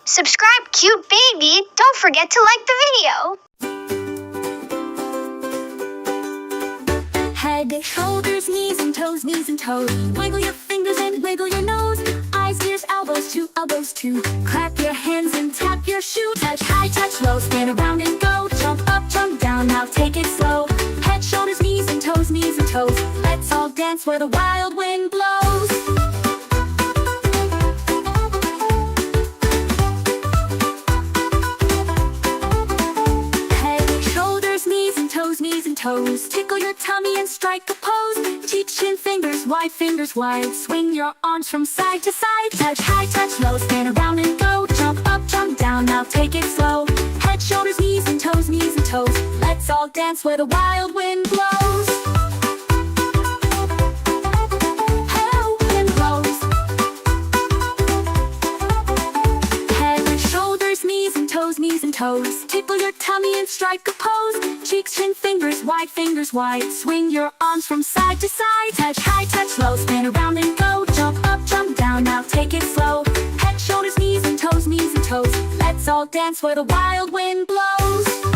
Subscribe, cute baby. Don't forget to like the video. Head, shoulders, knees and toes, knees and toes. Wiggle your fingers and wiggle your nose. Eyes, ears, elbows too. Clap your hands and tap your shoe. Touch high, touch low, spin around and go. Jump up, jump down, now take it slow. Head, shoulders, knees and toes, knees and toes. Let's all dance where the wild wind blows. Knees and toes. Tickle your tummy and strike a pose. Teach chin fingers wide. Swing your arms from side to side. Touch high, touch low, spin around and go. Jump up, jump down, now take it slow. Head, shoulders, knees and toes. Let's all dance where the wild wind blows. Hello, wind blows. Head, shoulders, knees and toes. Tickle your tummy and strike a pose. Cheeks, chin, fingers wide. Swing your arms from side to side. Touch high, touch low, spin around and go. Jump up, jump down, now take it slow. Head, shoulders, knees and toes. Let's all dance where the wild wind blows.